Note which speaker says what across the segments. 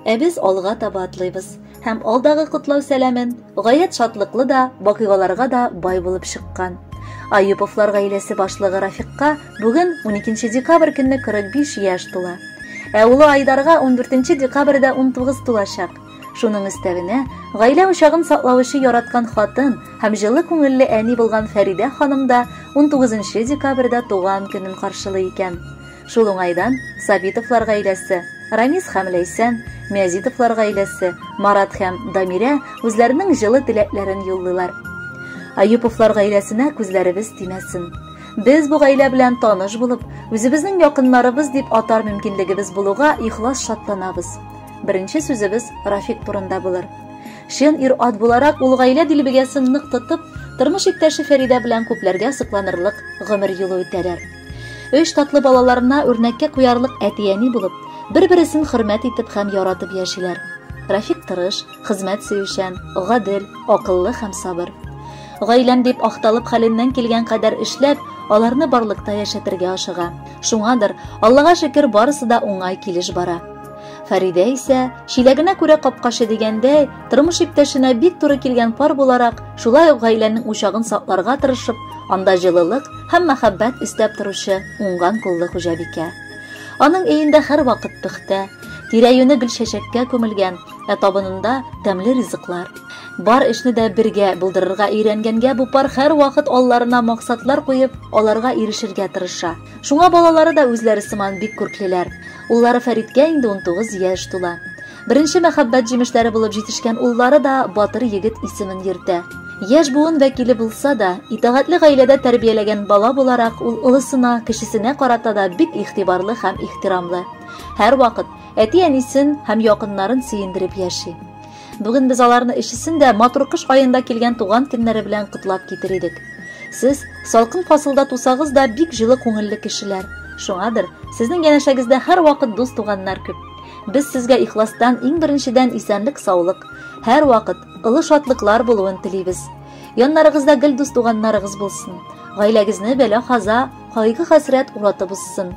Speaker 1: Biz alga таба атлыйбыз. Һәм алдагы котлау сәламен гаять шатлыклы да, вакыйгаларга да бай булып чыккан. Аюповлар гаиләсе башлыгы Рафикка бүген 12 декабрь көнне 45 яшь тула. Улы Айдарга 14 декабрьдә 19 тулачак. Шуның өстәвенә, гаилә учагын саклаучы яраткан хатын һәм җылы күңелле әни булган Фәридә ханым да 19 декабрьдә туган көнен каршылый икән. Шул уңайдан Сабитовлар гаиләсе, Рамис һәм Ләйсән, Мәзитовлар гаиләсе, Марат һәм Дамира үзләренең җылы теләкләрен юллыйлар. Аюповлар гаиләсенә күзләребез тимәсен. Без бу гаилә белән таныш булып, үзебезнең якыннарыбыз дип атар мөмкинлегебез булуга ихлас шатланабыз. Беренче сүзебез Рафик турында булыр. Шен ир-ат буларак ул гаилә дилбегәсен нык тотып, тормыш иптәше Фәридә белән күпләргә сокланырлык гомер юлы үтәләр. 3 татлы балаларына үрнәккә куярлык әти-әни булып, бер-берсен хөрмәт итеп һәм яратып яшиләр. Рафик тырыш, хезмәт сөючән, гадел, акыллы һәм сабыр. Гаиләм дип ахталып хәленнән килгән кадәр эшләп, аларны барлыкта яшәтергә ашыга. Шуңадыр, Аллага шөкер, барысы да уңай килеш бара. Фәридә исә, шиләгенә күрә капкашы дигәндәй, тормыш иптәшенә бик туры килгән пар буларак, шулай ук гаиләнең учагын сакларга тырышып, анда җылылык һәм мәхәббәт истәп торучы уңган куллы хуҗабикә. Аның өендә һәр вакыт пөхтә, тирә-юне гөл чәчәккә күмелгән, табынында тәмле ризыклар. Бар эшне дә бергә булдырырга өйрәнгәнгә бу пар һәр вакыт алларына максатлар куеп, аларга ирешергә тырыша. Шуңа балалары да үзләре сыман бик күрклеләр. Уллары Фәридкә инде 19 яшь тула. Беренче мәхәббәт җимешләре булып җитешкән уллары да батыр егет исемен йөртә. Яшь буын вәкиле булса да, итәгатьле гаиләдә тәрбияләгән бала буларак ул улысына, кешесенә карата да бик игътибарлы һәм ихтирамлы. Һәр вакыт әти-әнисен һәм якыннарын сөендереп яши. Бүген без аларны эшесендә матур кыш аенда килгән туган көннәре белән котлап китер идек. Сез салкын фасылда тусагыз да бик җылы күңелле кешеләр. Шуңадыр, сезнең янәшәгездә һәр вакыт дус туганнар күп. Без сезгә ихластан иң беренчедән исәнлек, саулык, һәр вакыт ылы шатлыклар булуын телибез. Яннарыгызда гел дус туганнарыгыз булсын. Гаиләгезне бәла-каза, кайгы-хәсрәт уратып узсын.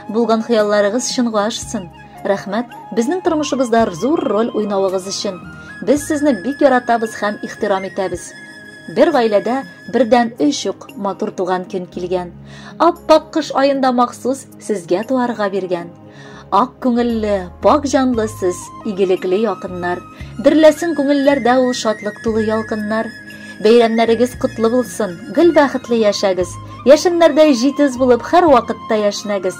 Speaker 1: Булган хыялларыгыз чынга ашсын. Рәхмәт, безнең тормышыбызда зур роль уйнавыгыз өчен. Без сезне бик яратабыз һәм ихтирам итәбез. Бер гаиләдә бердән 3 ук матур туган көн килгән. Ап-пак кыш аенда махсус сезгә туарга биргән. Ак күңелле, пак җанлы сез, игелекле якыннар. Дөрләсен күңелләрдә ул шатлык тулы ялкыннар. Бәйрәмнәрегез котлы булсын, гел бәхетле яшәгез. Яшеннәрдә җитез булып һәр вакытта яшнәгез.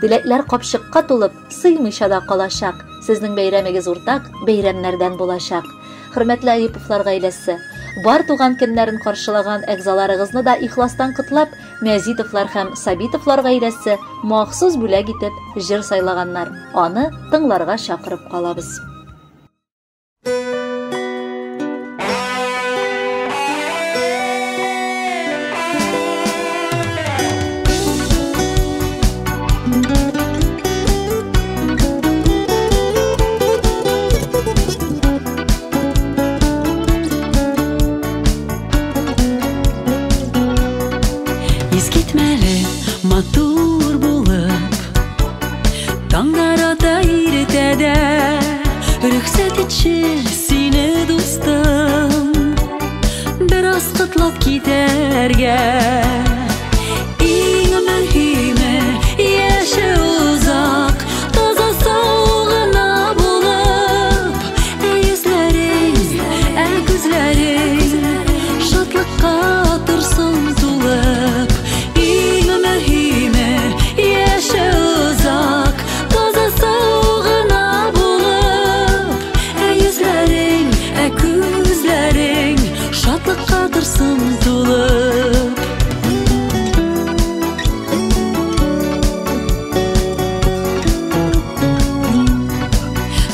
Speaker 1: Диләкләр капчыкка тулып, сыймыйча да калачак. Сезнең бәйрәмегез уртак бәйрәмнәрдән булачак. Хөрмәтле Аюповлар гаиләсе, бар туган көннәрен каршылаган әгъзаларыгызны да ихластан котлап, Мәзитовлар һәм Сабитовлар гаиләсе махсус бүләк итеп җыр сайлаганнар. Аны тыңларга чакырып калабыз.
Speaker 2: Матур булып, таңдар ата иртәдә, рөхсәт итче сине дустым, бераз котлап китәргә. Иң мөһиме яше узак, таза сау гына булып, йөзләрең, күзләрең шатлыкка торсын тулып.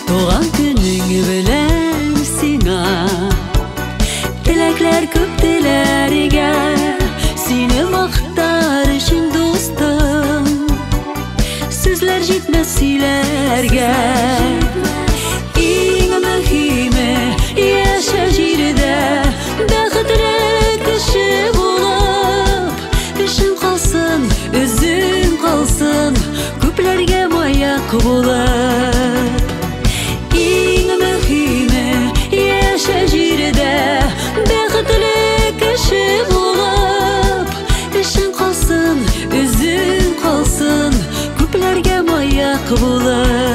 Speaker 2: Туган көнең белән сиңа теләкләр күп теләргә, сине мактар өчен дустым, сүзләр җитмәс сөйләргә. Иң мөһиме яшә җирдә, бәхетле кеше булып, эшең калсын, үзең калсын, күпләргә маяк булып. yak bulып